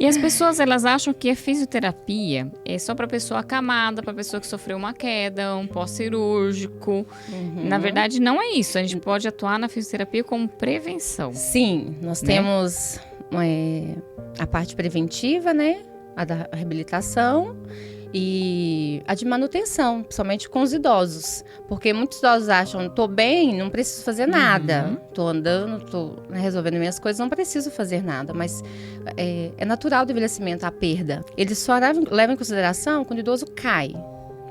E as pessoas, elas acham que a fisioterapia é só para pessoa acamada, para pessoa que sofreu uma queda, um pós-cirúrgico. Na verdade, não é isso. A gente pode atuar na fisioterapia como prevenção. Sim, nós temos a parte preventiva, né? A da reabilitação e a de manutenção, principalmente com os idosos. Porque muitos idosos acham, tô bem, não preciso fazer nada. Tô andando, tô resolvendo minhas coisas, não preciso fazer nada. Mas é natural do envelhecimento a perda. Eles só levam em consideração quando o idoso cai.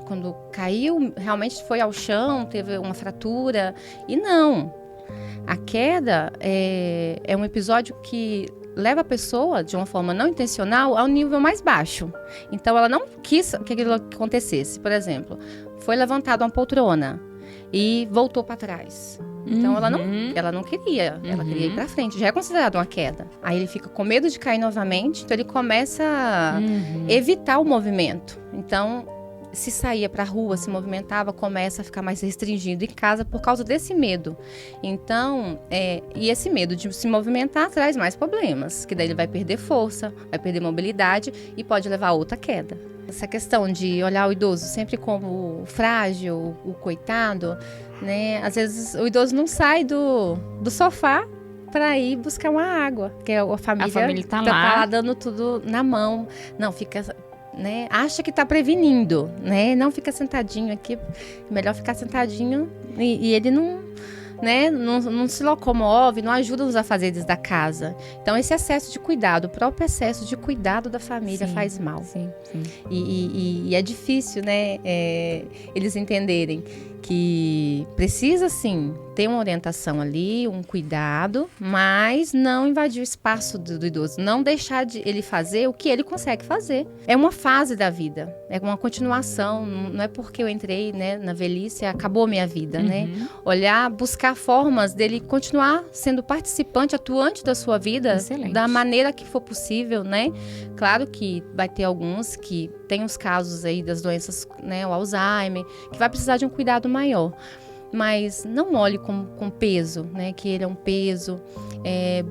Quando caiu, realmente foi ao chão, teve uma fratura. E não. A queda é um episódio que leva a pessoa, de uma forma não intencional, ao nível mais baixo. Então, ela não quis que aquilo acontecesse. Por exemplo, foi levantada uma poltrona e voltou para trás. Então, ela não queria. Ela queria ir para frente. Já é considerado uma queda. Aí, ele fica com medo de cair novamente. Então, ele começa a evitar o movimento. Então, se saía para a rua, se movimentava, começa a ficar mais restringido em casa por causa desse medo. Então, e esse medo de se movimentar traz mais problemas, que daí ele vai perder força, vai perder mobilidade e pode levar a outra queda. Essa questão de olhar o idoso sempre como frágil, o coitado, né? Às vezes o idoso não sai do sofá para ir buscar uma água, porque a família tá lá dando tudo na mão. Não, fica... Né? Acha que está prevenindo, né? Não fica sentadinho aqui, melhor ficar sentadinho e ele não se locomove, não ajuda nos afazeres da casa. Então, esse excesso de cuidado, o próprio excesso de cuidado da família faz mal. Sim. E é difícil, né? Eles entenderem que precisa, sim, ter uma orientação ali, um cuidado, mas não invadir o espaço do idoso, não deixar de ele fazer o que ele consegue fazer. É uma fase da vida, é uma continuação, não é porque eu entrei, né, na velhice, acabou minha vida, né? Olhar, buscar formas dele continuar sendo participante, atuante da sua vida, da maneira que for possível, né? Claro que vai ter alguns que tem os casos aí das doenças, né, o Alzheimer, que vai precisar de um cuidado maior. Mas não olhe com peso, né, que ele é um peso.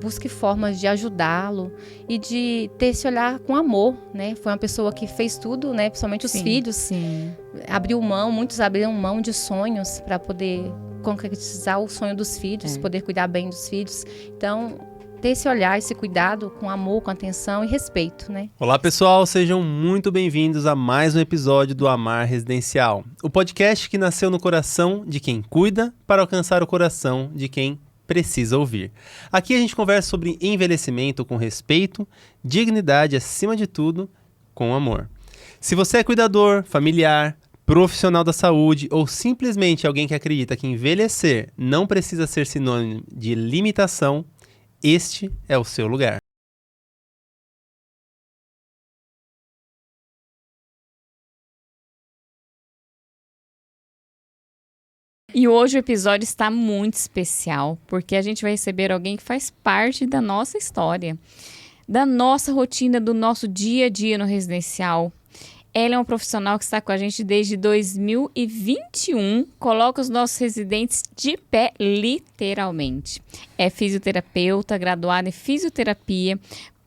Busque formas de ajudá-lo e de ter esse olhar com amor, né? Foi uma pessoa que fez tudo, né, principalmente os filhos. Muitos abriram mão de sonhos para poder concretizar o sonho dos filhos, poder cuidar bem dos filhos. Então, ter esse olhar, esse cuidado com amor, com atenção e respeito, né? Olá, pessoal, sejam muito bem-vindos a mais um episódio do Amar Residencial, o podcast que nasceu no coração de quem cuida para alcançar o coração de quem precisa ouvir. Aqui a gente conversa sobre envelhecimento com respeito, dignidade acima de tudo, com amor. Se você é cuidador, familiar, profissional da saúde ou simplesmente alguém que acredita que envelhecer não precisa ser sinônimo de limitação, este é o seu lugar. E hoje o episódio está muito especial, porque a gente vai receber alguém que faz parte da nossa história, da nossa rotina, do nosso dia a dia no residencial. Ela é uma profissional que está com a gente desde 2021, coloca os nossos residentes de pé, literalmente. É fisioterapeuta, graduada em fisioterapia,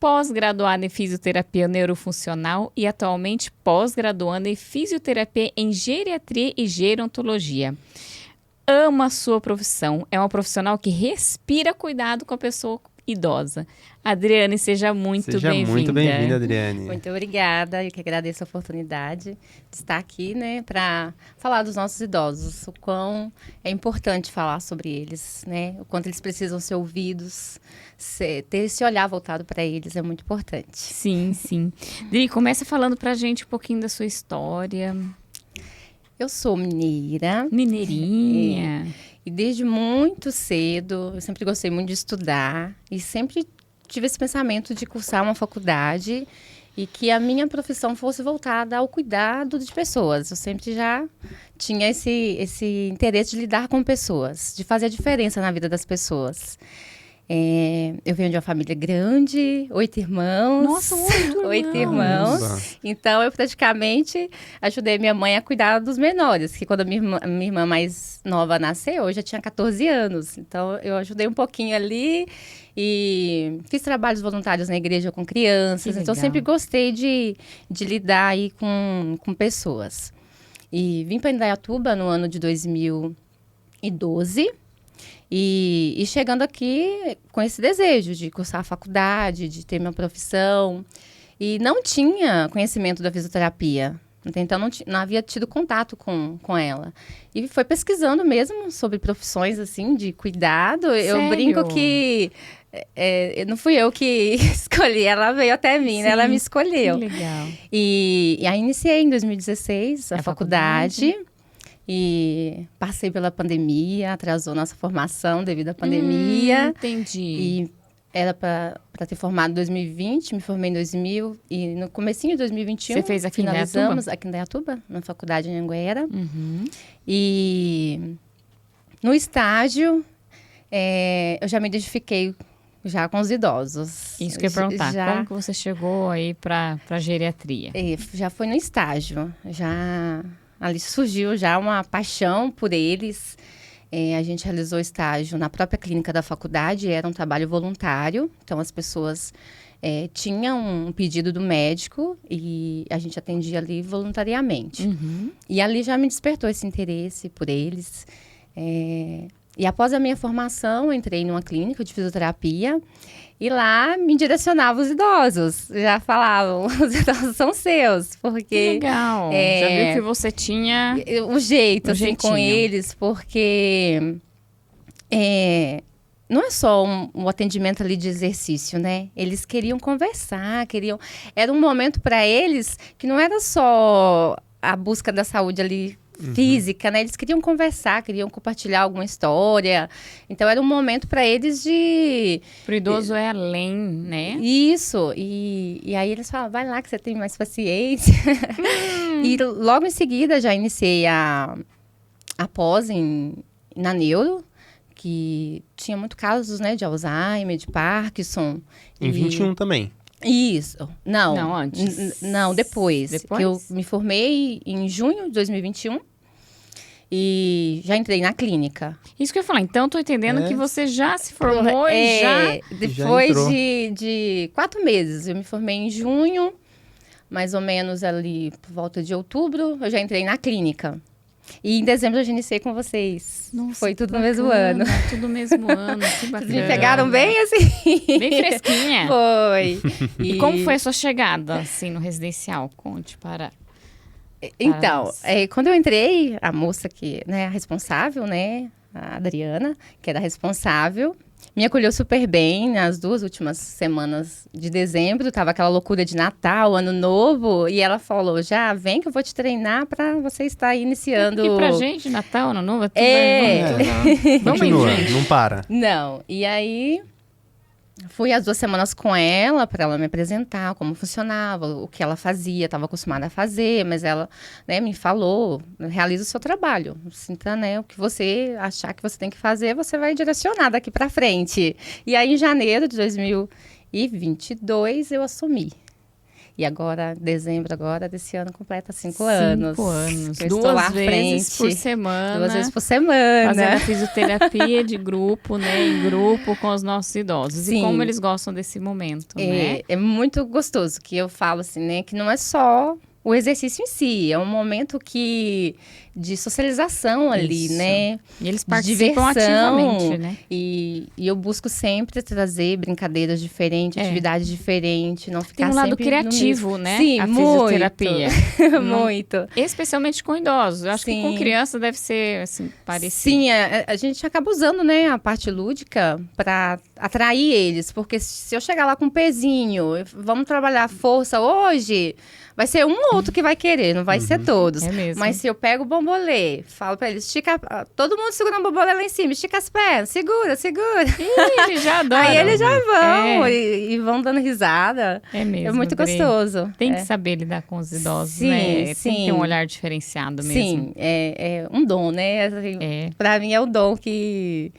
pós-graduada em fisioterapia neurofuncional e atualmente pós-graduanda em fisioterapia em geriatria e gerontologia. Ama a sua profissão, é uma profissional que respira cuidado com a pessoa idosa. Adriane, seja muito bem-vinda. Seja muito bem-vinda, Adriane. Muito obrigada, eu que agradeço a oportunidade de estar aqui, né, para falar dos nossos idosos, o quão é importante falar sobre eles, né, o quanto eles precisam ser ouvidos, ter esse olhar voltado para eles é muito importante. Sim. Dri, começa falando pra gente um pouquinho da sua história. Eu sou mineira. Mineirinha. E desde muito cedo, eu sempre gostei muito de estudar e sempre tive esse pensamento de cursar uma faculdade e que a minha profissão fosse voltada ao cuidado de pessoas. Eu sempre já tinha esse interesse de lidar com pessoas, de fazer a diferença na vida das pessoas. Eu venho de uma família grande, 8 irmãos. Nossa, 8 8 irmãos. irmãos. Então, eu praticamente ajudei minha mãe a cuidar dos menores. Que quando a minha irmã mais nova nasceu, eu já tinha 14 anos. Então, eu ajudei um pouquinho ali e fiz trabalhos voluntários na igreja com crianças. Então, eu sempre gostei de lidar aí com pessoas. E vim para Indaiatuba no ano de 2012. E chegando aqui com esse desejo de cursar a faculdade, de ter minha profissão. E não tinha conhecimento da fisioterapia. Então, não havia tido contato com ela. E foi pesquisando mesmo sobre profissões, assim, de cuidado. Sério? Eu brinco que não fui eu que escolhi. Ela veio até mim, né? Ela me escolheu. Que legal. E aí, iniciei em 2016 a faculdade. E passei pela pandemia, atrasou nossa formação devido à pandemia. Entendi. E era para ter formado em 2020, me formei em 2000. E no comecinho de 2021, Você fez aqui em finalizamos aqui em Indaiatuba, na faculdade em Anguera. Uhum. E no estágio, eu já me identifiquei já com os idosos. Isso que eu ia perguntar. Como que você chegou aí para geriatria? Já foi no estágio, ali surgiu já uma paixão por eles. A gente realizou estágio na própria clínica da faculdade, era um trabalho voluntário. Então, as pessoas tinham um pedido do médico e a gente atendia ali voluntariamente. Uhum. E ali já me despertou esse interesse por eles. E após a minha formação, entrei numa clínica de fisioterapia. E lá me direcionava os idosos. Já falavam, os idosos são seus. Porque Que legal. Já viu que você tinha o jeito, assim, jeitinho. com eles. Porque não é só um atendimento ali de exercício, né? Eles queriam conversar, Era um momento para eles que não era só a busca da saúde ali física, né? Eles queriam conversar, queriam compartilhar alguma história. Então, era um momento para eles de... Pro idoso é além, né? Isso. E aí, eles falam, vai lá que você tem mais paciência. E logo em seguida, já iniciei a pós na neuro, que tinha muitos casos, né? De Alzheimer, de Parkinson. Em 21 também. Isso. Não, antes. Não, depois. Depois? Que eu me formei em junho de 2021 e já entrei na clínica. Isso que eu ia falar. Então, tô entendendo que você já se formou e já... Depois de 4 meses. Eu me formei em junho, mais ou menos ali por volta de outubro, eu já entrei na clínica. E em dezembro eu já iniciei com vocês. Nossa, foi tudo no bacana, mesmo ano. Tudo no mesmo ano, que bacana. Vocês me pegaram bem assim. Bem fresquinha. Foi. E como foi a sua chegada, assim, no residencial? Conte para... Então, quando eu entrei, a moça que, né, a responsável, né, a Adriana, que era a responsável, me acolheu super bem nas 2 últimas semanas de dezembro. Tava aquela loucura de Natal, Ano Novo. E ela falou, já vem que eu vou te treinar para você estar aí iniciando... E pra gente, Natal, Ano Novo, vamos Continua, aí, gente. não para. Não, e aí... Fui as 2 semanas com ela para ela me apresentar como funcionava, o que ela fazia, estava acostumada a fazer, mas ela, né, me falou, realiza o seu trabalho, sinta, né, o que você achar que você tem que fazer, você vai direcionar daqui para frente. E aí, em janeiro de 2022, eu assumi. E agora, dezembro desse ano, completa 5 anos. 5 anos. Eu estou lá à 2 vezes por semana. 2 vezes por semana. Fazendo a fisioterapia de grupo, né? Em grupo com os nossos idosos. Sim. E como eles gostam desse momento, né? É muito gostoso, que eu falo assim, né? Que não é só o exercício em si, é um momento de socialização ali, Isso. né? E eles De participam diversão. ativamente, né? E eu busco sempre trazer brincadeiras diferentes, atividades diferentes, não ficar Tem um lado sempre criativo, no mesmo. né? Sim, a muito. fisioterapia. Muito. Especialmente com idosos. Eu acho que Sim. com criança deve ser, assim, parecido. Sim, a gente acaba usando, né, a parte lúdica para atrair eles, porque se eu chegar lá com um pezinho, vamos trabalhar força hoje, vai ser um ou outro que vai querer, não vai ser todos. É mesmo. Mas se eu pego o bombolê, falo para eles, estica, todo mundo segura o bombolê lá em cima, estica as pernas, segura. Ih, eles já adoram. Aí eles já vão e vão dando risada. É mesmo. É muito Dri. gostoso. Tem que saber lidar com os idosos, Sim, né? sim. Tem que ter um olhar diferenciado mesmo. Sim, é um dom, né? Assim, É. Pra mim é o dom que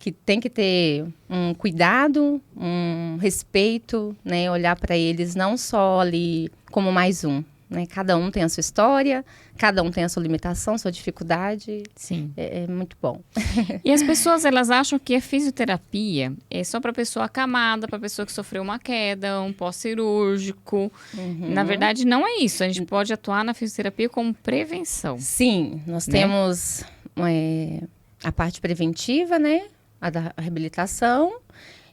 que tem que ter um cuidado, um respeito, né? Olhar para eles não só ali como mais um, né? Cada um tem a sua história, cada um tem a sua limitação, sua dificuldade. Sim. É muito bom. E as pessoas, elas acham que a fisioterapia é só para pessoa acamada, para pessoa que sofreu uma queda, um pós-cirúrgico. Na verdade, não é isso. A gente pode atuar na fisioterapia como prevenção. Sim, nós temos a parte preventiva, né? A da reabilitação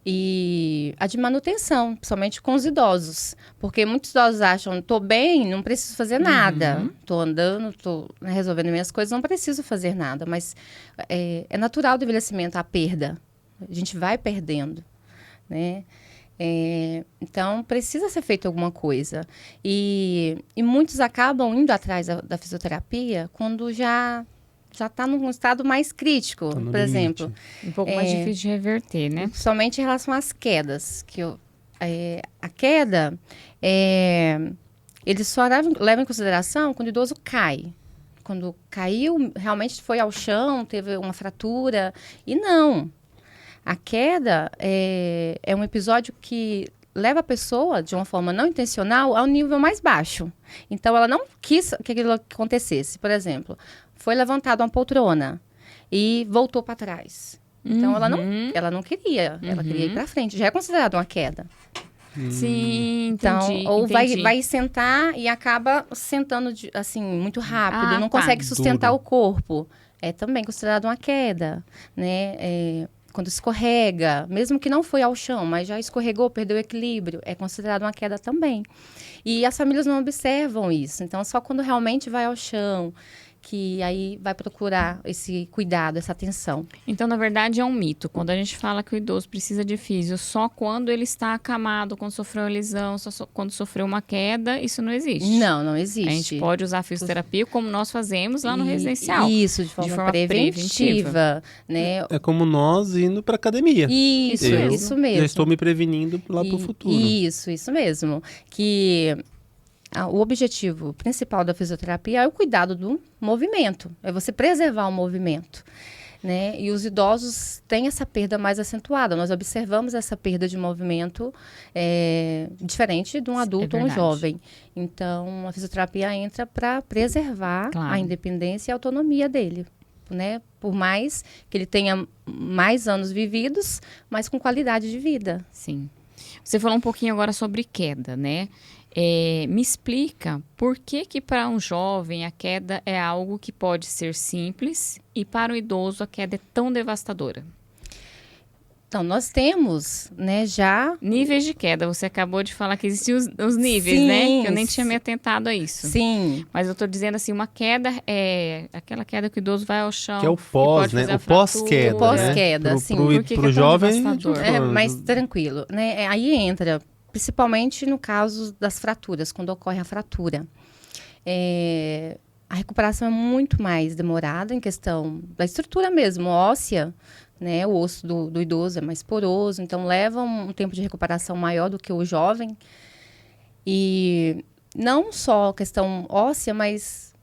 e a de manutenção, principalmente com os idosos. Porque muitos idosos acham, tô bem, não preciso fazer nada. Tô andando, tô resolvendo minhas coisas, não preciso fazer nada. Mas é natural do envelhecimento a perda. A gente vai perdendo, né? Então, precisa ser feito alguma coisa. E muitos acabam indo atrás da fisioterapia quando já está num estado mais crítico, por exemplo. Um pouco mais difícil de reverter, né? Somente em relação às quedas. A queda, eles só levam em consideração quando o idoso cai. Quando caiu, realmente foi ao chão, teve uma fratura. E não. A queda é um episódio que leva a pessoa, de uma forma não intencional, ao nível mais baixo. Então, ela não quis que aquilo acontecesse. Por exemplo, foi levantada uma poltrona e voltou para trás. Então, ela não queria. Ela queria ir para frente. Já é considerado uma queda. Sim, então, entendi. Ou vai sentar e acaba sentando assim, muito rápido. Não consegue sustentar o corpo. É também considerado uma queda, né? Quando escorrega, mesmo que não foi ao chão, mas já escorregou, perdeu o equilíbrio, é considerado uma queda também. E as famílias não observam isso. Então, só quando realmente vai ao chão, que aí vai procurar esse cuidado, essa atenção. Então, na verdade, é um mito. Quando a gente fala que o idoso precisa de físio só quando ele está acamado, quando sofreu uma lesão, quando sofreu uma queda, isso não existe. Não existe. A gente pode usar a fisioterapia como nós fazemos lá no residencial. Isso, de forma preventiva. Né? É como nós indo para academia. Isso mesmo. Já estou me prevenindo lá para o futuro. Isso mesmo. Que o objetivo principal da fisioterapia é o cuidado do movimento, é você preservar o movimento, né? E os idosos têm essa perda mais acentuada. Nós observamos essa perda de movimento diferente de um adulto ou um jovem. Então, a fisioterapia entra para preservar a independência e a autonomia dele, né? Por mais que ele tenha mais anos vividos, mas com qualidade de vida. Sim. Você falou um pouquinho agora sobre queda, né? Me explica por que para um jovem a queda é algo que pode ser simples e para o idoso a queda é tão devastadora. Então, nós temos, né, já... Níveis de queda. Você acabou de falar que existem os níveis, né? Que eu nem tinha me atentado a isso. Sim. Mas eu estou dizendo assim, uma queda é aquela queda que o idoso vai ao chão. Que é o pós, né? O pós-queda. O pós-queda, sim. Pro jovem é mais tranquilo, né? Aí entra... Principalmente no caso das fraturas, quando ocorre a fratura. A recuperação é muito mais demorada em questão da estrutura mesmo, óssea, né? O osso do idoso é mais poroso, então leva um tempo de recuperação maior do que o jovem. E não só a questão óssea, mas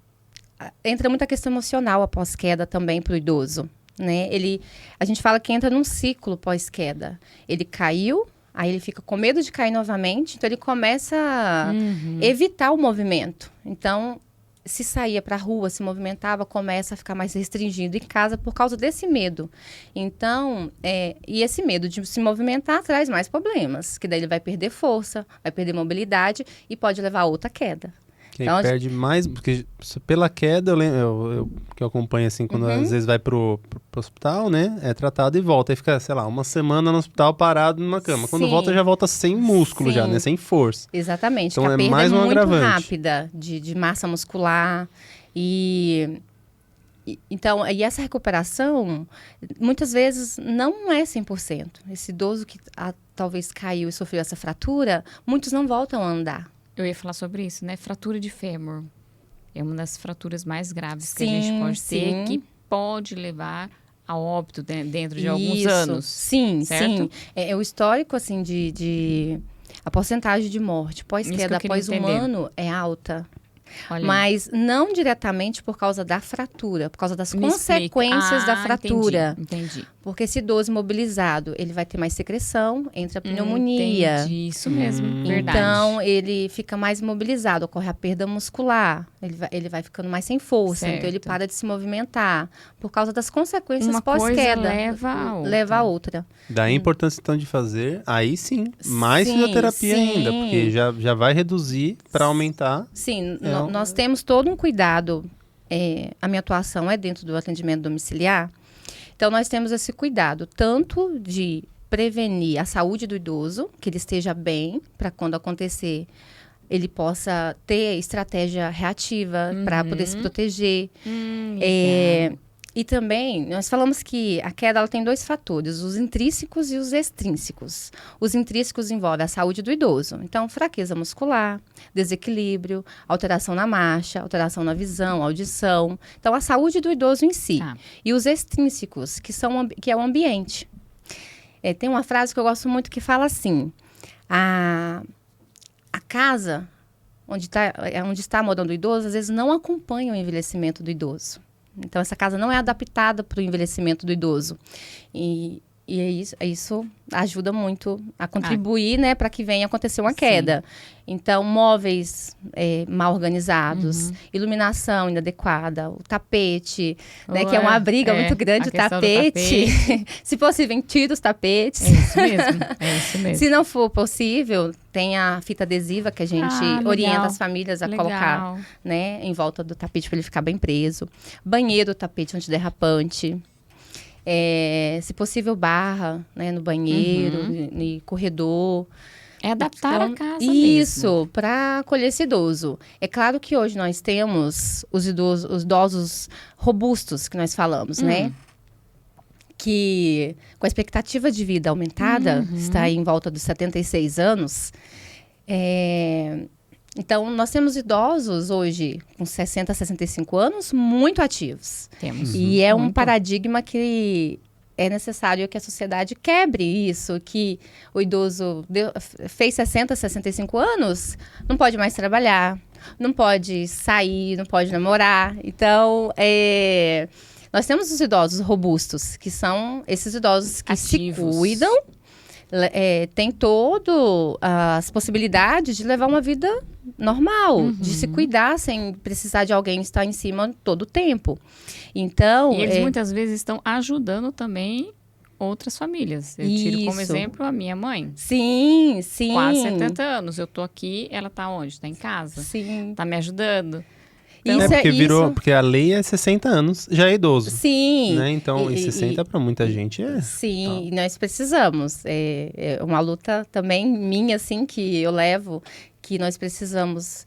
entra muita questão emocional após queda também para o idoso, né? A gente fala que entra num ciclo pós-queda. Ele caiu, aí ele fica com medo de cair novamente, então ele começa a evitar o movimento. Então, se saía para a rua, se movimentava, começa a ficar mais restringido em casa por causa desse medo. Então, e esse medo de se movimentar traz mais problemas, que daí ele vai perder força, vai perder mobilidade e pode levar a outra queda. Então, perde mais, porque pela queda, eu que eu acompanho assim, quando às vezes vai pro hospital, né, é tratado e volta, aí fica, sei lá, uma semana no hospital parado numa cama. Quando volta, já volta sem músculo já, né, sem força. Exatamente, então a perda mais um muito agravante. Rápida de massa muscular então, e essa recuperação, muitas vezes, não é 100%. Esse idoso que talvez caiu e sofreu essa fratura, muitos não voltam a andar. Eu ia falar sobre isso, né? Fratura de fêmur. É uma das fraturas mais graves que a gente pode ter, que pode levar a óbito dentro de alguns anos. Sim, certo? sim. O histórico, assim, a porcentagem de morte pós-queda após um ano é alta. Olha. Mas não diretamente por causa da fratura, por causa das consequências da fratura. Entendi. Porque esse idoso imobilizado, ele vai ter mais secreção, entra a pneumonia. Entendi, isso mesmo, verdade. Então, ele fica mais imobilizado, ocorre a perda muscular, ele vai ficando mais sem força, então ele Certo. para de se movimentar, por causa das consequências Uma coisa pós-queda. leva a outra. A outra. Daí a importância, então, de fazer, aí sim, mais Sim, fisioterapia sim. ainda, porque já vai reduzir para aumentar. Sim, É nós temos todo um cuidado, a minha atuação é dentro do atendimento domiciliar, então nós temos esse cuidado, tanto de prevenir a saúde do idoso, que ele esteja bem, para quando acontecer, ele possa ter estratégia reativa para poder se proteger. Legal. E também, nós falamos que a queda ela tem 2 fatores, os intrínsecos e os extrínsecos. Os intrínsecos envolvem a saúde do idoso. Então, fraqueza muscular, desequilíbrio, alteração na marcha, alteração na visão, audição. Então, a saúde do idoso em si. Tá. E os extrínsecos, que é o ambiente. Tem uma frase que eu gosto muito que fala assim, a casa onde está morando o idoso, às vezes não acompanha o envelhecimento do idoso. Então, essa casa não é adaptada para o envelhecimento do idoso. E isso ajuda muito a contribuir, né, para que venha acontecer uma queda. Então, móveis mal organizados, iluminação inadequada, o tapete, né, que é uma briga muito grande, o tapete. Se possível, tira os tapetes. É isso mesmo. Se não for possível, tem a fita adesiva que a gente orienta as famílias a colocar, né, em volta do tapete para ele ficar bem preso. Banheiro, tapete antiderrapante. Se possível, barra, né, no banheiro, no corredor. É adaptar a casa isso, para acolher esse idoso. É claro que hoje nós temos os idosos robustos, que nós falamos, né? Que com a expectativa de vida aumentada, está aí em volta dos 76 anos. Então, nós temos idosos hoje com 60, 65 anos muito ativos. Temos. E é um paradigma que é necessário que a sociedade quebre isso, que o idoso fez 60, 65 anos, não pode mais trabalhar, não pode sair, não pode namorar. Então, nós temos os idosos robustos, que são esses idosos que ativos. Se cuidam, tem todas as possibilidades de levar uma vida normal, de se cuidar sem precisar de alguém estar em cima todo o tempo. Então, e eles muitas vezes estão ajudando também outras famílias. Eu tiro como exemplo a minha mãe. Sim. Quase 70 anos. Eu tô aqui, ela tá onde? Tá em casa. Sim. Tá me ajudando. Então, porque a lei é 60 anos, já é idoso. Sim. Né? Então, e 60 para muita gente é... Sim, nós precisamos. É uma luta também minha, assim, que eu levo, que nós precisamos...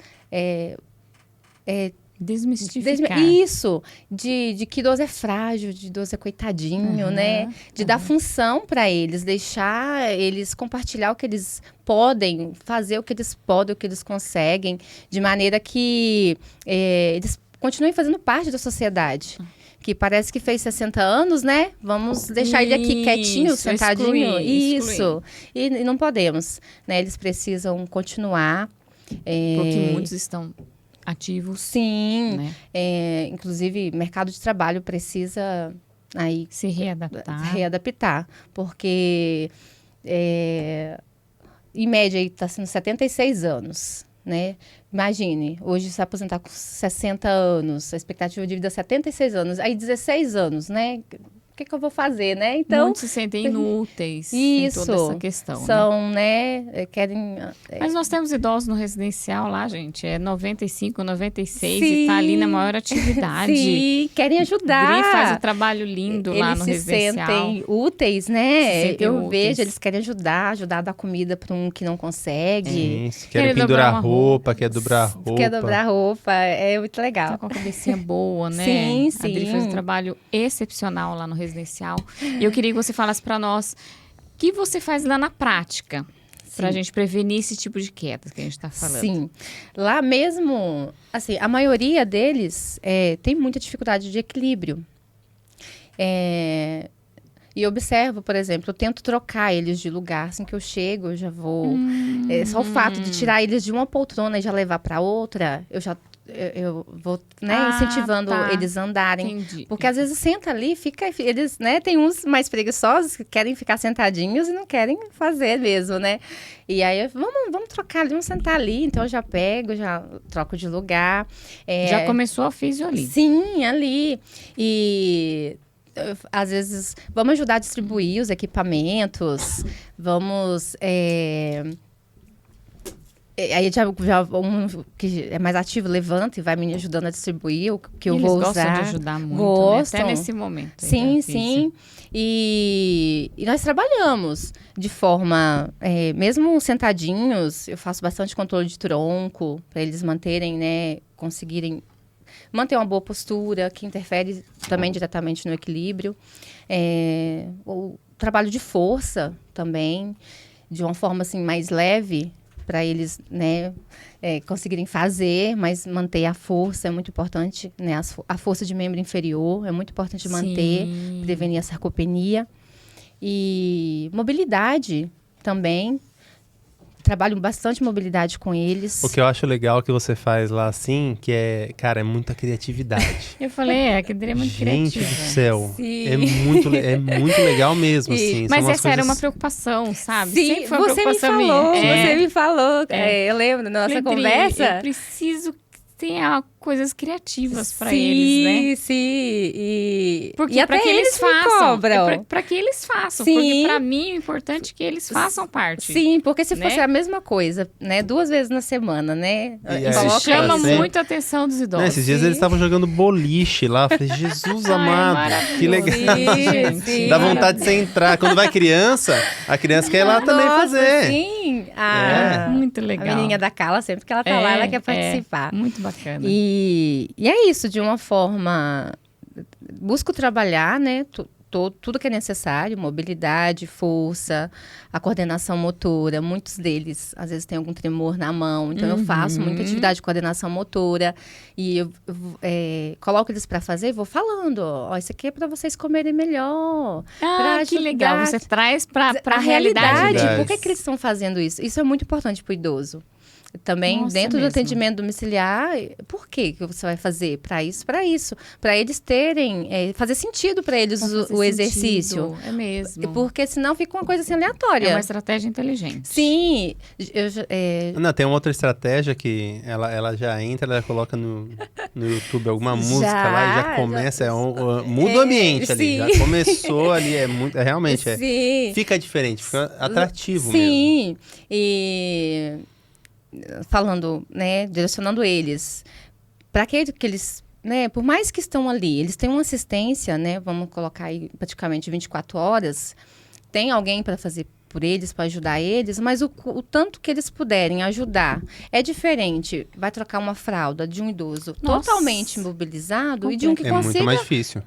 Desmistificar. Isso, de que idoso é frágil, de idoso é coitadinho, né? De dar função para eles, deixar eles compartilhar o que eles podem, fazer o que eles podem, o que eles conseguem, de maneira que eles continuem fazendo parte da sociedade. Que parece que fez 60 anos, né? Vamos deixar ele aqui quietinho, sentadinho. Excluir. E não podemos, né? Eles precisam continuar. Porque muitos estão ativos. Sim. Né? Inclusive, mercado de trabalho precisa aí se readaptar. Porque, em média, está sendo 76 anos, né? Imagine, hoje se aposentar com 60 anos, a expectativa de vida é 76 anos, aí 16 anos, né? O que eu vou fazer, né? Então, muitos se sentem inúteis isso, em toda essa questão. São, né? Querem... Mas nós temos idosos no residencial lá, gente. É 95, 96 Sim. e tá ali na maior atividade. Sim, querem ajudar. Gri faz um trabalho lindo lá no residencial. Eles se sentem úteis, né? Eu úteis. vejo, eles querem ajudar a dar comida para um que não consegue. Isso, querem pendurar roupa, quer dobrar roupa. Quer dobrar roupa, é muito legal. Tá com a cabecinha boa, né? Sim, A Adri faz um trabalho excepcional lá no residencial. E eu queria que você falasse para nós o que você faz lá na prática para a gente prevenir esse tipo de quedas que a gente está falando. Sim. Lá mesmo, assim, a maioria deles tem muita dificuldade de equilíbrio. E observo, por exemplo, eu tento trocar eles de lugar. Assim que eu chego, eu já vou... só o fato de tirar eles de uma poltrona e já levar para outra, eu eu vou, né, incentivando eles a andarem. Entendi. Porque às vezes senta ali, eles, né, tem uns mais preguiçosos que querem ficar sentadinhos e não querem fazer mesmo, né? E aí, vamos trocar ali, vamos sentar ali. Então, eu já pego, já troco de lugar. Já começou a físio ali. Sim, ali. E às vezes, vamos ajudar a distribuir os equipamentos, vamos... Aí já um que é mais ativo levanta e vai me ajudando a distribuir o que eu vou usar. Eles gostam de ajudar muito, Gostam. Né? Até nesse momento. Sim, sim. E nós trabalhamos de forma, mesmo sentadinhos, eu faço bastante controle de tronco, para eles manterem, né, conseguirem manter uma boa postura, que interfere também diretamente no equilíbrio. O trabalho de força também, de uma forma assim mais leve, para eles, né, conseguirem fazer, mas manter a força é muito importante, né? A força de membro inferior é muito importante manter, prevenir a sarcopenia. E mobilidade também. Trabalho bastante mobilidade com eles. O que eu acho legal que você faz lá, assim, que é, cara, é muita criatividade. Eu falei, a cadeira é muito Gente criativa. do céu, Sim. é muito legal mesmo, assim. Mas são umas essa era coisas- uma preocupação, sabe? Sim, Sempre foi uma você me preocupação falou, minha. você me falou. Eu lembro da nossa Falei, Dri, conversa. eu preciso que tenha coisas criativas para eles, né? Sim. E Porque até para que eles me façam. cobram. Para que eles façam. Sim. Porque para mim o importante é que eles façam parte. Sim, porque se né? fosse a mesma coisa, né? 2 vezes na semana, né? E aí, Isso Coloca chama assim. muito a atenção dos idosos. Né, esses dias eles estavam jogando boliche lá. Eu falei, Jesus Ai, amado, que maravilhoso. legal. Sim, sim. Dá vontade de você entrar. Quando vai criança, a criança quer ir lá também Nossa, fazer. Sim. Muito A legal. menininha da Carla, sempre que ela tá lá, ela quer participar. Muito bacana. E é isso, de uma forma... Busco trabalhar, né? Tudo que é necessário, mobilidade, força, a coordenação motora. Muitos deles, às vezes, têm algum tremor na mão. Então, eu faço muita atividade de coordenação motora. E eu coloco eles para fazer e vou falando. Ó, isso aqui é para vocês comerem melhor. Ah, que legal. Você traz para a realidade. deles. Por que eles estão fazendo isso? Isso é muito importante para o idoso. Também, Nossa, dentro do mesmo. atendimento domiciliar, por que você vai fazer? Para isso, para isso. Para eles terem, fazer sentido para eles o exercício. É mesmo. Porque senão fica uma coisa assim É aleatória. uma estratégia inteligente. Sim. Não, tem uma outra estratégia que ela já entra, ela coloca no YouTube alguma música lá e já começa, muda o ambiente ali. sim. Já começou ali, realmente, Sim. fica diferente, fica atrativo mesmo. Sim. E falando, né, direcionando eles para que eles, né, por mais que estão ali, eles têm uma assistência, né, vamos colocar aí praticamente 24 horas, tem alguém para fazer por eles, para ajudar eles, mas o tanto que eles puderem ajudar é diferente. Vai trocar uma fralda de um idoso Nossa. totalmente imobilizado e de um que É muito consiga mais difícil.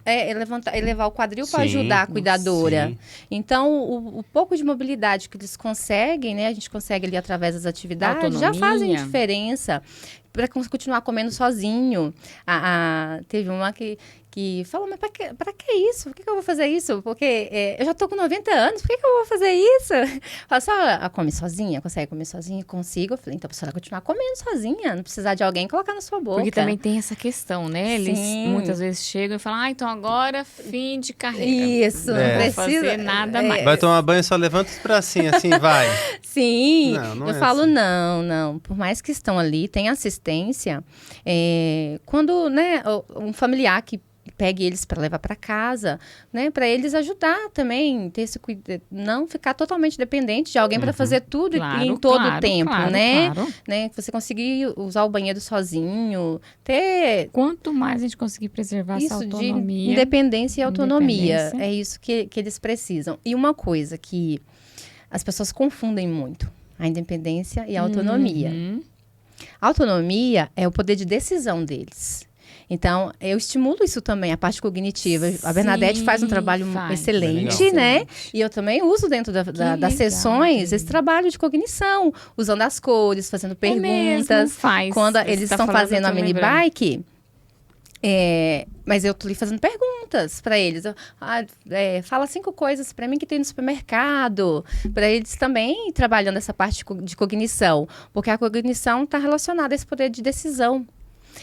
levar o quadril para Sim. ajudar a cuidadora. Sim. Então, o pouco de mobilidade que eles conseguem, né? A gente consegue ali através das atividades, já fazem Autonomia. diferença para continuar comendo sozinho. Teve uma que falou, mas para que isso? Por que eu vou fazer isso? Porque eu já tô com 90 anos, por que eu vou fazer isso? Fala, só come sozinha? Consegue comer sozinha? Consigo. Eu falei, então a senhora continuar comendo sozinha, não precisar de alguém colocar na sua boca. Porque também tem essa questão, né? Eles Sim. muitas vezes chegam e falam, então agora fim de carreira. Isso, É. não Não vou precisa fazer nada mais. Vai tomar banho, só levanta os bracinhos assim, vai. Sim, Não eu é falo assim. não. Por mais que estão ali, tem assistência. Quando, né, um familiar que pegue eles para levar para casa, né, para eles ajudar também, ter esse não ficar totalmente dependente de alguém para fazer tudo Claro, em todo claro, o tempo, claro, né? claro. Né? Você conseguir usar o banheiro sozinho, ter Quanto mais a gente conseguir preservar essa isso de autonomia. independência e autonomia. Independência. É isso que eles precisam. E uma coisa que as pessoas confundem muito, a independência e a autonomia. Uhum. A autonomia é o poder de decisão deles. Então, eu estimulo isso também, a parte cognitiva. A Bernadette faz um trabalho faz. excelente, Legal. né? E eu também uso dentro das legal, sessões querida. esse trabalho de cognição, usando as cores, fazendo É mesmo, perguntas. faz. Quando Você eles tá estão falando, fazendo eu a tô mini lembrando. bike, mas eu tô ali fazendo perguntas para eles. Fala 5 coisas para mim que tem no supermercado. Para eles também trabalhando essa parte de cognição. Porque a cognição está relacionada a esse poder de decisão.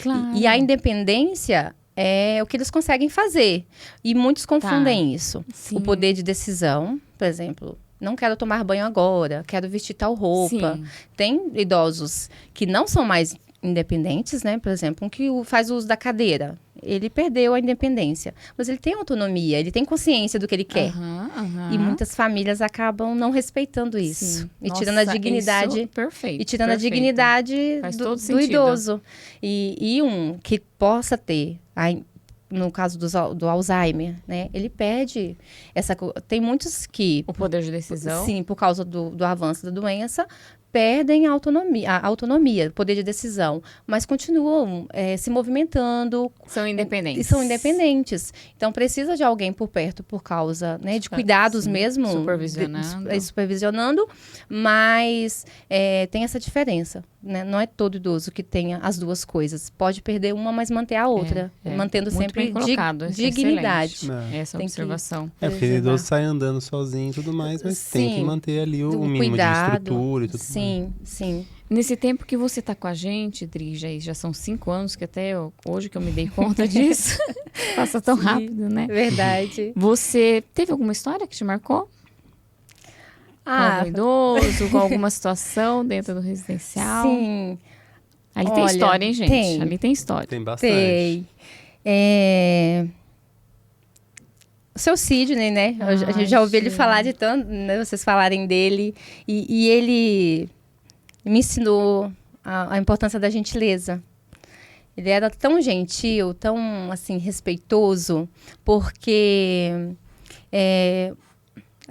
Claro. E a independência é o que eles conseguem fazer. E muitos confundem isso. Sim. O poder de decisão, por exemplo, não quero tomar banho agora, quero vestir tal roupa. Sim. Tem idosos que não são mais independentes, né? Por exemplo, um que faz uso da cadeira. Ele perdeu a independência. Mas ele tem autonomia, ele tem consciência do que ele quer. Aham. E muitas famílias acabam não respeitando isso. Sim. E tirando a Nossa, dignidade. isso, perfeito. E tirando a perfeito. dignidade Faz do todo sentido. idoso. E um que possa ter, no caso do Alzheimer, né? Ele perde essa... Tem muitos que... O poder de decisão. Sim, por causa do avanço da doença, perdem a autonomia, o poder de decisão, mas continuam se movimentando. São independentes. E são independentes. Então, precisa de alguém por perto por causa, né, de cuidados Sim, mesmo. supervisionando. Supervisionando, mas tem essa diferença, né? Não é todo idoso que tenha as duas coisas. Pode perder uma, mas manter a outra. Mantendo Muito sempre bem colocado, isso é dignidade. excelente. Essa Tem que observação. É, porque o idoso sai andando sozinho e tudo mais, mas tem que Sim, manter ali o do mínimo cuidado. de estrutura e tudo mais. Sim, sim. Nesse tempo que você tá com a gente, Dri, já são 5 anos, que até hoje que eu me dei conta disso. Passa tão Sim. rápido, né? Verdade. Você teve alguma história que te marcou? Com algum idoso, com alguma situação dentro do residencial? Sim, Ali tem Olha, história, hein, gente? tem. Ali tem história. Tem bastante. tem. O seu Sidney, né? A gente Ai, já ouviu ele gente. falar de tanto, né? Vocês falarem dele. E ele me ensinou a importância da gentileza. Ele era tão gentil, tão, assim, respeitoso, porque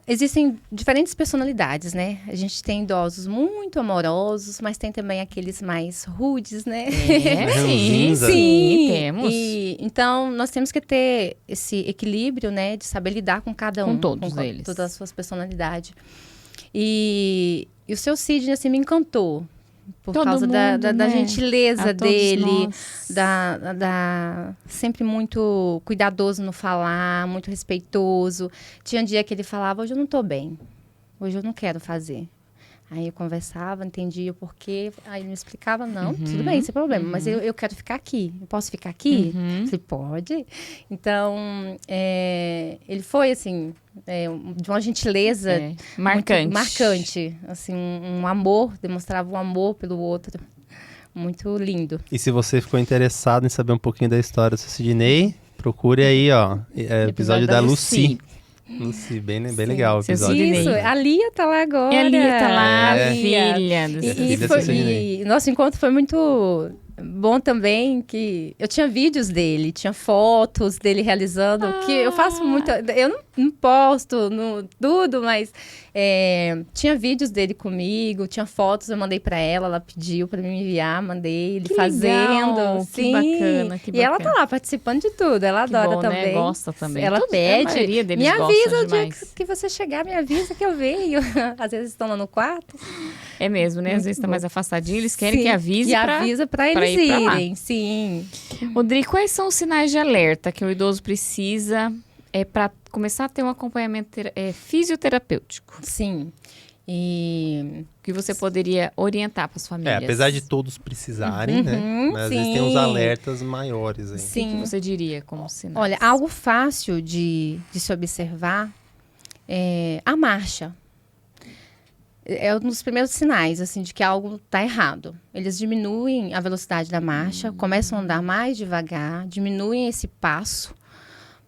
existem diferentes personalidades, né? A gente tem idosos muito amorosos, mas tem também aqueles mais rudes, né? É, sim, Ranzinza. sim, temos. Então, nós temos que ter esse equilíbrio, né? De saber lidar com cada um. Com todos eles. Todas as suas personalidades. E o seu Sidney, assim, me encantou. Por Todo causa da mundo, da né? gentileza A todos dele, nós. sempre muito cuidadoso no falar, muito respeitoso. Tinha um dia que ele falava, hoje eu não tô bem, hoje eu não quero fazer. Aí eu conversava, entendia o porquê, aí ele me explicava, não, tudo bem, sem problema, mas eu quero ficar aqui, eu posso ficar aqui? Eu falei, pode. Então, ele foi, assim, de uma gentileza Marcante. muito marcante, assim, um amor, demonstrava um amor pelo outro, muito lindo. E se você ficou interessado em saber um pouquinho da história do seu Sidney, procure aí, ó, episódio da Lucy. Lucy, bem legal o Seu episódio. Sidney. Isso, a Lia tá lá agora. E a Lia tá lá, É. filha do E Filha foi, do Sidney. e nosso encontro foi muito bom também, que eu tinha vídeos dele, tinha fotos dele realizando, que eu faço muito, eu não posto tudo, mas tinha vídeos dele comigo, tinha fotos, eu mandei pra ela pediu pra me enviar, mandei ele Que fazendo. legal, Sim. que bacana, que E ela bacana. tá lá participando de tudo, ela Que adora bom, também. né? Gosta também. Ela Todos- a pede, maioria deles me gostam avisa o dia demais. que você chegar, me avisa que eu venho. Às vezes estão lá no quarto. É mesmo, né? Às vezes tá bom. mais afastadinho, eles querem Sim, que avise que pra... avisa pra pra eles ir pra lá. irem, sim. Rodrigo, quais são os sinais de alerta que o idoso precisa para começar a ter um acompanhamento fisioterapêutico? Sim. E Que você poderia orientar para as famílias? Apesar de todos precisarem, né? Mas às vezes tem uns sim. alertas maiores aí. O que sim. você diria como sinal? Olha, algo fácil de se observar é a marcha. É um dos primeiros sinais, assim, de que algo está errado. Eles diminuem a velocidade da marcha, começam a andar mais devagar, diminuem esse passo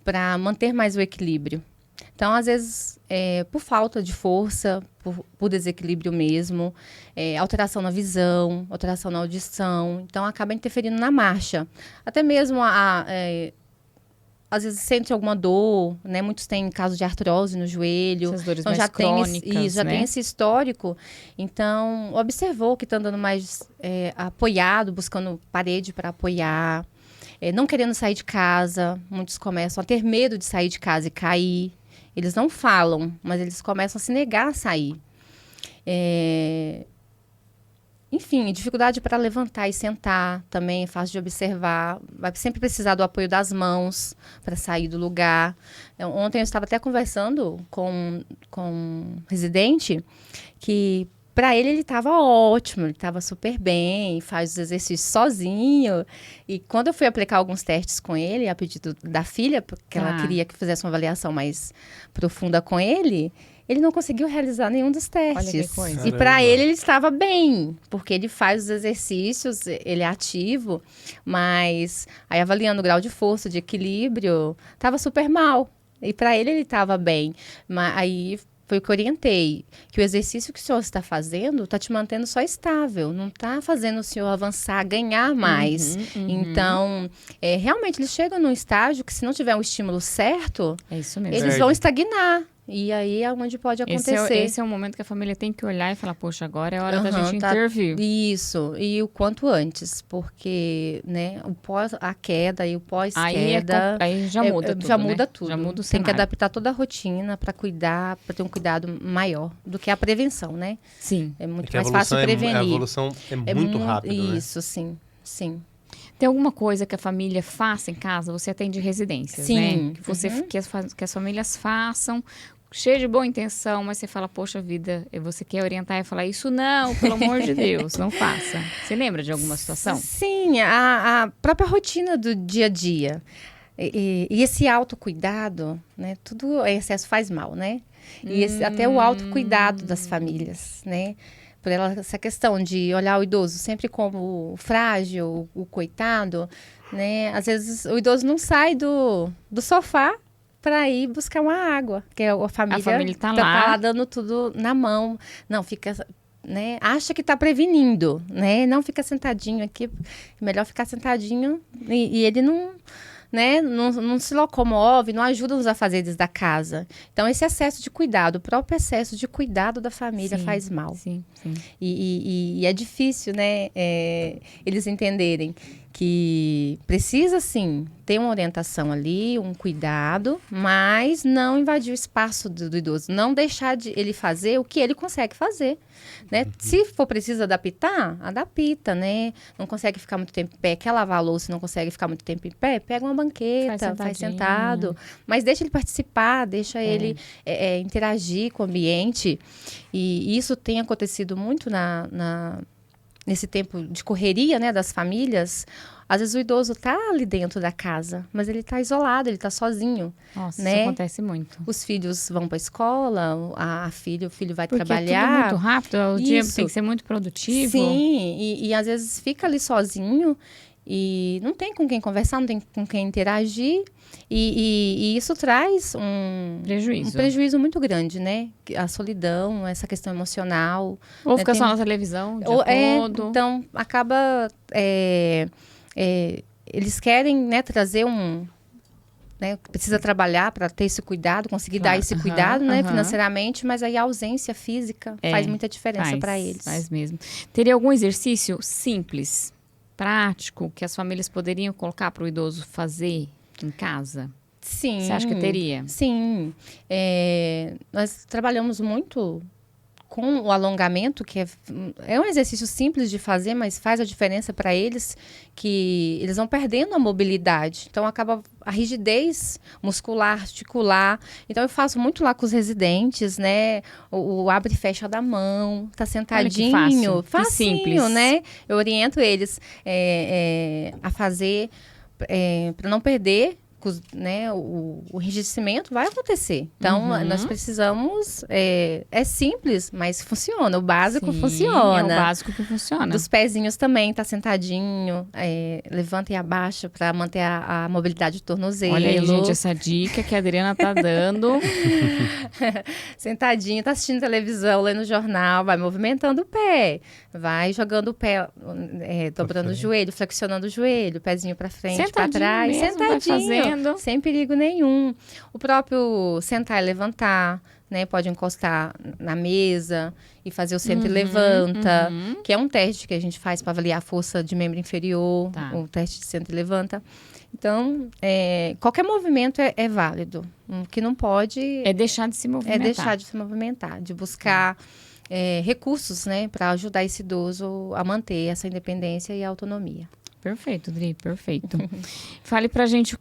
para manter mais o equilíbrio. Então, às vezes, por falta de força, por desequilíbrio mesmo, alteração na visão, alteração na audição, então acaba interferindo na marcha. Até mesmo às vezes sente alguma dor, né? Muitos têm caso de artrose no joelho. Essas dores Então mais já crônicas, já né? tem esse histórico. Então, observou que está andando mais apoiado, buscando parede para apoiar, não querendo sair de casa. Muitos começam a ter medo de sair de casa e cair. Eles não falam, mas eles começam a se negar a sair. Enfim, dificuldade para levantar e sentar também é fácil de observar. Vai sempre precisar do apoio das mãos para sair do lugar. Ontem eu estava até conversando com um residente que Para ele estava ótimo, ele estava super bem, faz os exercícios sozinho. E quando eu fui aplicar alguns testes com ele, a pedido da filha, porque ela queria que fizesse uma avaliação mais profunda com ele não conseguiu realizar nenhum dos testes. Olha que coisa. E para ele estava bem, porque ele faz os exercícios, ele é ativo, mas aí avaliando o grau de força, de equilíbrio, estava super mal. E para ele estava bem. Mas aí foi o que eu orientei, que o exercício que o senhor está fazendo está te mantendo só estável, não está fazendo o senhor avançar, ganhar mais. Então, realmente, eles chegam num estágio que se não tiver um estímulo certo, É isso mesmo. eles vão estagnar. E aí é onde pode acontecer. Esse é o momento que a família tem que olhar e falar, poxa, agora é hora da gente intervir. Isso, e o quanto antes, porque, né, a queda e o pós-queda... Aí já muda tudo, Já muda tudo. Já muda o Tem que cenário. adaptar toda a rotina para cuidar, para ter um cuidado maior do que a prevenção, né? Sim. É muito Porque mais fácil prevenir. A evolução é muito rápida, né? Isso, sim. Tem alguma coisa que a família faça em casa? Você atende residências, Sim. né? Que as famílias façam, cheio de boa intenção, mas você fala, poxa vida, você quer orientar e falar, isso não, pelo amor de Deus, não faça. Você lembra de alguma situação? Sim, a própria rotina do dia a dia. E esse autocuidado, né? Tudo em excesso faz mal, né? E até o autocuidado das famílias, né? Por essa questão de olhar o idoso sempre como frágil, o coitado, né? Às vezes o idoso não sai do sofá para ir buscar uma água, porque a família tá lá lá dando tudo na mão. Não, fica, né? Acha que está prevenindo, né? Não fica sentadinho aqui, melhor ficar sentadinho e ele não... Né? Não se locomove, não ajuda nos afazeres da casa. Então, esse excesso de cuidado, o próprio excesso de cuidado da família faz mal. Sim. E é difícil, né? Eles entenderem que precisa, sim, ter uma orientação ali, um cuidado, mas não invadir o espaço do idoso. Não deixar de ele fazer o que ele consegue fazer, né? Se for preciso adaptar, adapta, né? Não consegue ficar muito tempo em pé, quer lavar a louça, não consegue ficar muito tempo em pé, pega uma banqueta, faz sentado. Mas deixa ele participar, deixa ele interagir com o ambiente. E isso tem acontecido muito nesse tempo de correria, né, das famílias. Às vezes o idoso está ali dentro da casa, mas ele está isolado, ele está sozinho. Nossa, né? isso acontece muito. Os filhos vão para a escola, o filho vai Porque trabalhar. É tudo muito rápido, o dia Isso. tem que ser muito produtivo. Sim, e às vezes fica ali sozinho e não tem com quem conversar, não tem com quem interagir. E isso traz um prejuízo muito grande, né? A solidão, essa questão emocional. Ou né? fica só na televisão o dia todo. Então, acaba... eles querem, né, trazer né, precisa trabalhar para ter esse cuidado, conseguir dar esse cuidado, né, financeiramente, mas aí a ausência física faz muita diferença para eles. Faz mesmo. Teria algum exercício simples, prático, que as famílias poderiam colocar para o idoso fazer em casa? Sim. Você acha que teria? Sim. Nós trabalhamos muito com o alongamento, que é um exercício simples de fazer, mas faz a diferença para eles, que eles vão perdendo a mobilidade. Então, acaba a rigidez muscular, articular. Então, eu faço muito lá com os residentes, né? O abre e fecha da mão, tá sentadinho. Olha que fácil, facinho, que simples. né? Eu oriento eles a fazer para não perder, né, o enrijecimento vai acontecer. Então, nós precisamos... É simples, mas funciona. O básico funciona. É o básico que funciona. Dos pezinhos também, tá sentadinho. Levanta e abaixa para manter a mobilidade do tornozelo. Olha aí, gente, essa dica que a Adriana tá dando. Sentadinho, tá assistindo televisão, lendo jornal, vai movimentando o pé. Vai jogando o pé, dobrando o joelho, flexionando o joelho, pezinho para frente, para trás. Mesmo, sentadinho. Sem perigo nenhum. O próprio sentar e levantar, né? Pode encostar na mesa e fazer o senta e levanta, que é um teste que a gente faz para avaliar a força de membro inferior, o teste de senta e levanta. Então, qualquer movimento é válido. O que não pode... É deixar de se movimentar. É deixar de se movimentar, de buscar recursos, né? Para ajudar esse idoso a manter essa independência e a autonomia. Perfeito, Adri, perfeito. Fale pra gente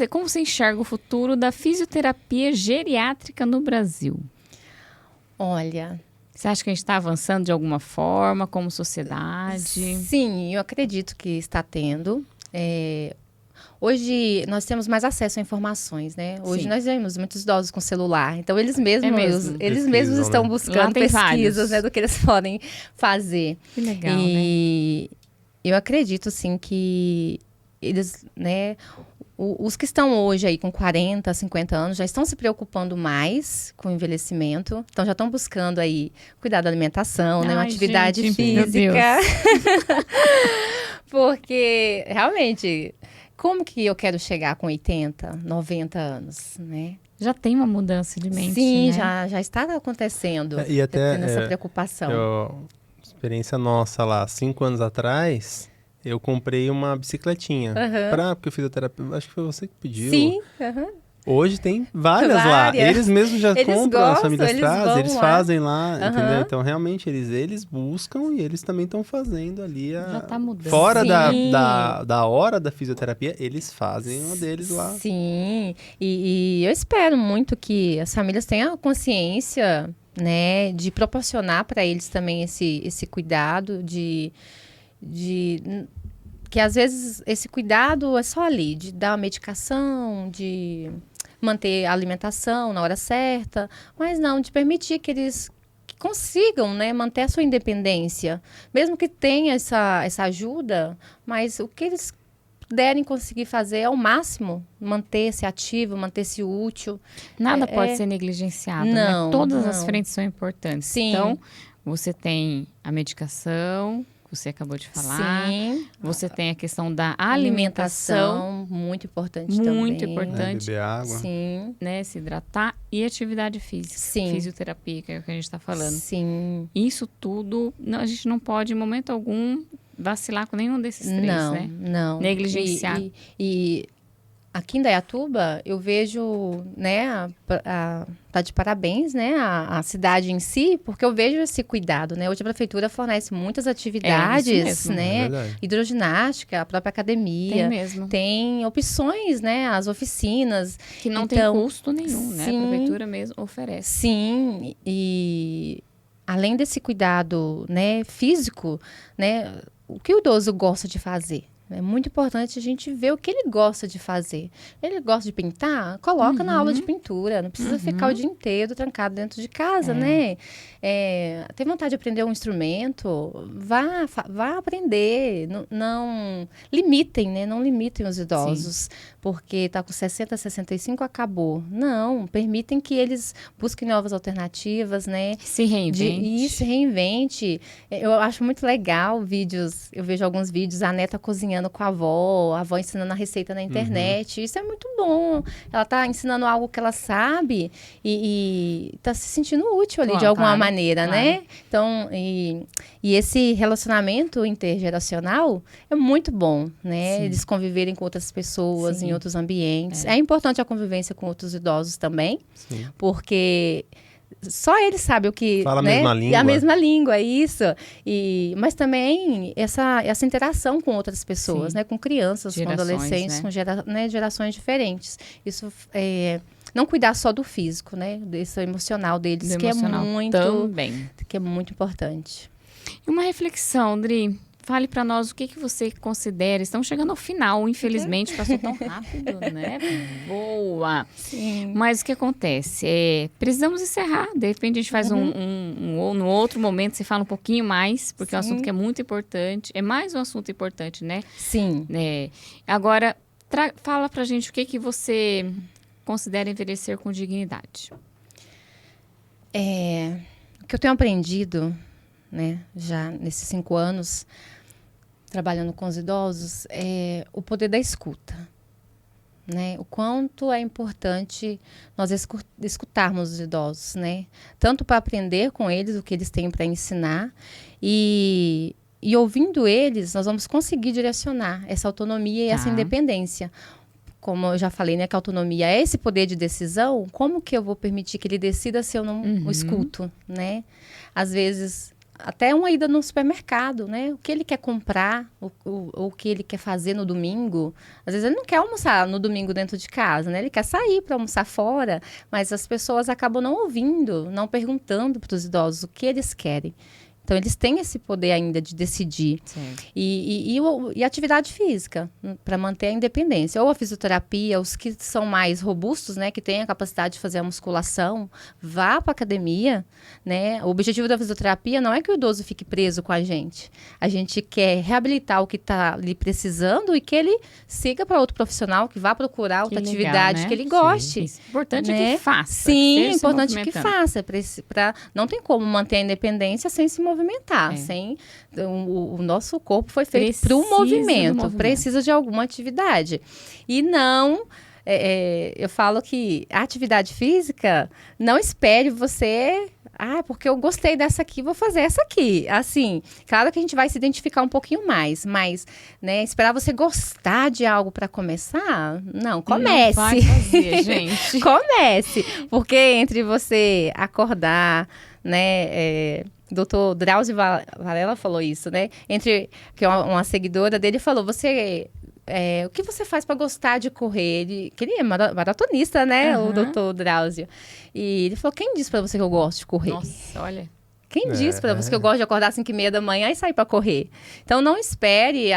como você enxerga o futuro da fisioterapia geriátrica no Brasil? Olha, Você acha que a gente está avançando de alguma forma, como sociedade? Sim, eu acredito que está tendo. Hoje nós temos mais acesso a informações, né? Hoje Sim. nós vemos muitos idosos com celular. Então eles mesmos, mesmo. eles mesmos Pesquisam, estão né? Lá buscando tem pesquisas, vários. né, do que eles podem fazer. Que legal, né? E eu acredito, sim, que eles, né, os que estão hoje aí com 40, 50 anos já estão se preocupando mais com o envelhecimento. Então já estão buscando aí cuidar da alimentação, né, uma Ai, atividade gente, meu física. Porque, realmente, como que eu quero chegar com 80, 90 anos, né? Já tem uma mudança de mente, Sim, né? já está acontecendo. E até, tendo essa preocupação. Experiência nossa lá, 5 anos atrás, eu comprei uma bicicletinha. Aham. Porque eu fiz a terapia, acho que foi você que pediu. Sim, aham. Hoje tem várias lá. Várias. Eles mesmos já Eles compram, as gostam, famílias eles trazem, vão eles lá. fazem lá, Aham. entendeu? Então, realmente, eles buscam e eles também estão fazendo ali Já tá mudando. Fora Sim. da hora da fisioterapia, eles fazem uma deles lá. Sim, e eu espero muito que as famílias tenham a consciência, né, de proporcionar para eles também esse cuidado, que às vezes esse cuidado é só ali, de dar a medicação, de manter a alimentação na hora certa, mas não, de permitir que eles consigam, né, manter a sua independência, mesmo que tenha essa ajuda, mas o que eles puderem conseguir fazer é o máximo, manter-se ativo, manter-se útil. Nada pode ser negligenciado, Não, né? Todas as não. frentes são importantes. Sim. Então, você tem a medicação, que você acabou de falar. Sim. Você tem a questão da alimentação, muito importante também. muito Né? importante, Beber água. Sim, né? Se hidratar e atividade física. Sim. Fisioterapia, que é o que a gente está falando. sim. Isso tudo, a gente não pode, em momento algum, vacilar com nenhum desses três, Não, né? não. Negligenciar. E aqui em Dayatuba, eu vejo, né, tá de parabéns, né, a cidade em si, porque eu vejo esse cuidado, né? Hoje a prefeitura fornece muitas atividades, mesmo. É né? verdade. Hidroginástica, a própria academia. Tem mesmo. Tem opções, né? As oficinas. Que não tem Então, custo nenhum, né? A sim. prefeitura mesmo oferece. Sim, e além desse cuidado, né, físico, né, o que o idoso gosta de fazer? É muito importante a gente ver o que ele gosta de fazer. Ele gosta de pintar? Coloca na aula de pintura. Não precisa ficar o dia inteiro trancado dentro de casa, né? Tem vontade de aprender um instrumento? Vá aprender. Não limitem, né? Não limitem os idosos. Porque está com 60, 65, acabou. Não, permitem que eles busquem novas alternativas, né? Se reinvente. Isso, reinvente. Eu acho muito legal vídeos. Eu vejo alguns vídeos, a neta cozinhando com a avó ensinando a receita na internet. Isso é muito bom. Ela está ensinando algo que ela sabe e está se sentindo útil ali de alguma maneira, né? Então, e esse relacionamento intergeracional é muito bom, né? Sim. Eles conviverem com outras pessoas, Sim. em outros ambientes. É importante a convivência com outros idosos também, Sim. porque só ele sabe o que... Fala a né? mesma língua. A mesma língua, isso. Mas também essa interação com outras pessoas, Sim. né? Com crianças, com Gerações, adolescentes, né? com gerações diferentes. Isso não cuidar só do físico, né? Desse emocional deles, Do que emocional também. é muito importante. E uma reflexão, Dri. Fale para nós o que você considera. Estamos chegando ao final, infelizmente, passou tão rápido, né? Boa! Sim. Mas o que acontece? Precisamos encerrar. De repente, a gente faz no outro momento, você fala um pouquinho mais, porque é um assunto que é muito importante. É mais um assunto importante, né? Sim. Agora, fala pra gente o que você considera envelhecer com dignidade. O que eu tenho aprendido, né, já nesses 5 anos, trabalhando com os idosos, é o poder da escuta. Né? O quanto é importante nós escutarmos os idosos, né? Tanto para aprender com eles o que eles têm para ensinar e ouvindo eles, nós vamos conseguir direcionar essa autonomia e essa independência. Como eu já falei, né, que a autonomia é esse poder de decisão, como que eu vou permitir que ele decida se eu não o escuto, né? Às vezes, até uma ida no supermercado, né? O que ele quer comprar, o que ele quer fazer no domingo. Às vezes ele não quer almoçar no domingo dentro de casa, né? Ele quer sair para almoçar fora, mas as pessoas acabam não ouvindo, não perguntando para os idosos o que eles querem. Então, eles têm esse poder ainda de decidir. E atividade física, para manter a independência. Ou a fisioterapia, os que são mais robustos, né, que têm a capacidade de fazer a musculação, vá para a academia, né? O objetivo da fisioterapia não é que o idoso fique preso com a gente. A gente quer reabilitar o que está ali precisando e que ele siga para outro profissional, que vá procurar outra atividade, né? Que ele goste. Sim. Importante né? é que faça. Sim, é importante que faça. Não tem como manter a independência sem se movimentar. O nosso corpo foi feito para o movimento, precisa de alguma atividade. E não, eu falo que a atividade física, não espere você, porque eu gostei dessa aqui, vou fazer essa aqui. Assim, claro que a gente vai se identificar um pouquinho mais, mas, né, esperar você gostar de algo para começar, não, comece. Não vai fazer, gente. Comece, porque entre você acordar, né, Dr. Drauzio Varela falou isso, né? Que uma seguidora dele falou, o que você faz para gostar de correr? Ele é maratonista, né? O Dr. Drauzio. E ele falou, quem disse para você que eu gosto de correr? Nossa, olha. Quem disse para você que eu gosto de acordar às 5h30 da manhã e sair para correr? Então, não espere,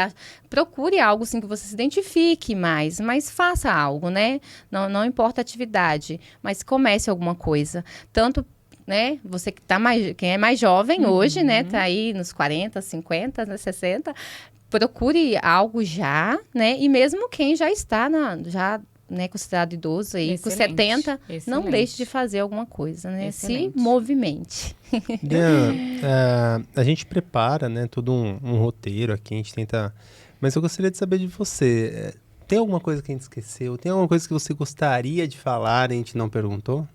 procure algo assim que você se identifique mais, mas faça algo, né? Não importa a atividade, mas comece alguma coisa. Tanto, né? Você que quem é mais jovem hoje, né? Tá aí nos 40, 50, 60, procure algo já, né? E mesmo quem já está né, considerado idoso aí, com 70, não deixe de fazer alguma coisa, né? Se movimente. Diana, a gente prepara, né, todo um roteiro aqui, a gente tenta... Mas eu gostaria de saber de você, tem alguma coisa que a gente esqueceu? Tem alguma coisa que você gostaria de falar e a gente não perguntou?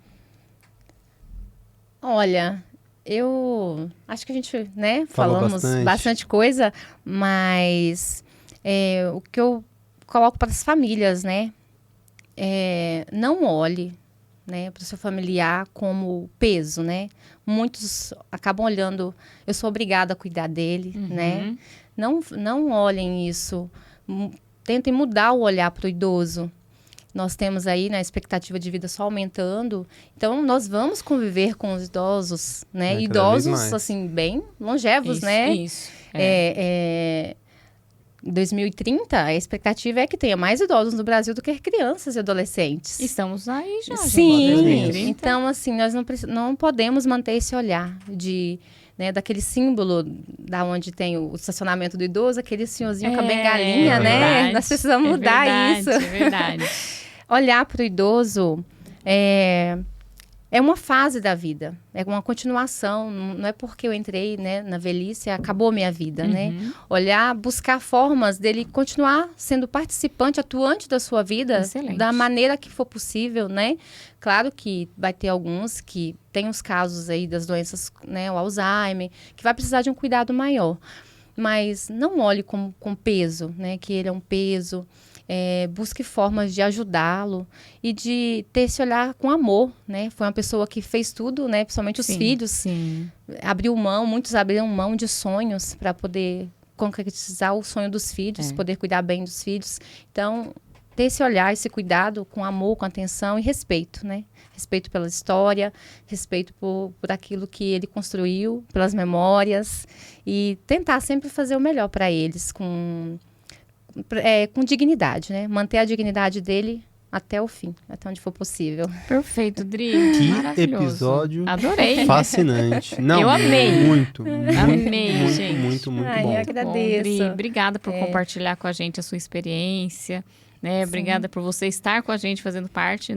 Olha, eu acho que a gente, né, falamos bastante coisa, mas o que eu coloco para as famílias, né, não olhe, né, para o seu familiar como peso, né? Muitos acabam olhando, eu sou obrigada a cuidar dele, né? Não olhem isso, tentem mudar o olhar para o idoso. Nós temos aí, né, a expectativa de vida só aumentando. Então, nós vamos conviver com os idosos, né? Idosos, assim, bem longevos, isso, né? Isso. Em 2030, a expectativa é que tenha mais idosos no Brasil do que crianças e adolescentes. Estamos aí já. Sim. Então, assim, nós não podemos manter esse olhar né, daquele símbolo da onde tem o estacionamento do idoso, aquele senhorzinho com a bengalinha, né? Verdade, nós precisamos mudar isso. É verdade. Olhar para o idoso é uma fase da vida, é uma continuação, não é porque eu entrei, né, na velhice, acabou minha vida, né? Olhar, buscar formas dele continuar sendo participante, atuante da sua vida, da maneira que for possível, né? Claro que vai ter alguns que tem os casos aí das doenças, né, o Alzheimer, que vai precisar de um cuidado maior. Mas não olhe com peso, né, que ele é um peso. Busque formas de ajudá-lo e de ter esse olhar com amor, né? Foi uma pessoa que fez tudo, né? Principalmente os filhos. Sim. Muitos abriram mão de sonhos para poder concretizar o sonho dos filhos, poder cuidar bem dos filhos. Então, ter esse olhar, esse cuidado com amor, com atenção e respeito, né? Respeito pela história, respeito por aquilo que ele construiu, pelas memórias e tentar sempre fazer o melhor para eles com dignidade, né? Manter a dignidade dele até o fim, até onde for possível. Perfeito, Dri. Que episódio Adorei. Fascinante. Não, eu amei. Muito, gente. muito bom. Eu agradeço. Bom, Dri, obrigada por compartilhar com a gente a sua experiência. Né? Obrigada por você estar com a gente, fazendo parte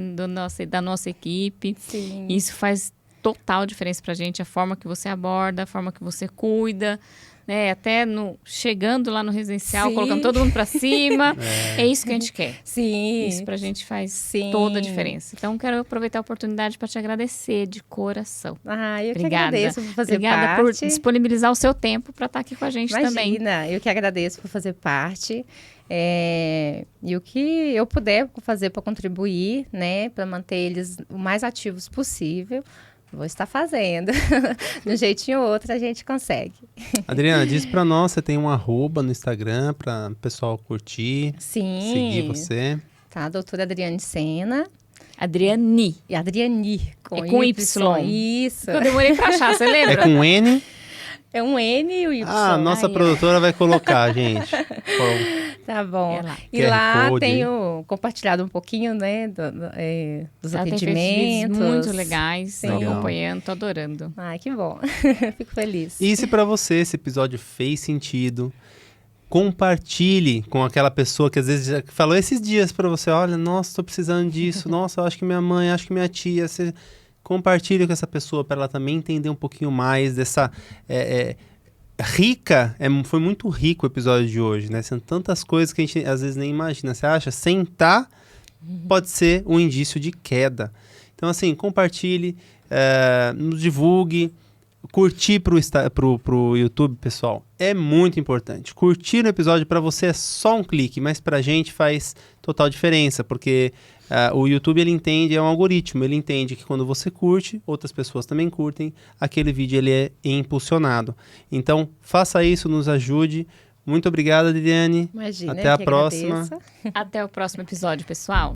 da nossa equipe. Sim. Isso faz total diferença pra gente, a forma que você aborda, a forma que você cuida. Né, até chegando lá no residencial, colocando todo mundo para cima. É isso que a gente quer. Sim. Isso pra gente faz toda a diferença. Então, quero aproveitar a oportunidade para te agradecer de coração. Eu que agradeço por fazer parte. Obrigada por disponibilizar o seu tempo para estar aqui com a gente também. Imagina, eu que agradeço por fazer parte. E o que eu puder fazer para contribuir, né, para manter eles o mais ativos possível, Vou estar fazendo. De um jeitinho ou outro a gente consegue. Adriana, diz pra nós, você tem um @ no Instagram para o pessoal curtir, Sim. seguir você. Tá, doutora Adriane Sena. Adriani. E Adriani, É com Y. Isso. Eu demorei pra achar, você É lembra? com N. É um N e o Y. Ah, nossa Aí, ó. produtora vai colocar, gente. Bom, Tá bom. É lá. E QR lá Code. tenho compartilhado um pouquinho, né, dos Ela tem feito atendimentos. vídeos muito legais, tô Legal. acompanhando, tô adorando. Ai, que bom. Fico feliz. e se pra você esse episódio fez sentido, compartilhe com aquela pessoa que às vezes já falou esses dias pra você, olha, nossa, tô precisando disso, nossa, eu acho que minha mãe, acho que minha tia, você compartilhe com essa pessoa para ela também entender um pouquinho mais dessa rica, foi muito rico o episódio de hoje, né? São tantas coisas que a gente às vezes nem imagina. Você acha? Sentar pode ser um indício de queda. Então, assim, compartilhe, nos divulgue, curtir pro YouTube, pessoal, é muito importante. Curtir o episódio para você é só um clique, mas pra gente faz total diferença, porque o YouTube, ele entende, é um algoritmo, ele entende que quando você curte, outras pessoas também curtem, aquele vídeo ele é impulsionado. Então, faça isso, nos ajude. Muito obrigado, Adriane. Imagina, Até a que próxima. agradeço. Até o próximo episódio, pessoal.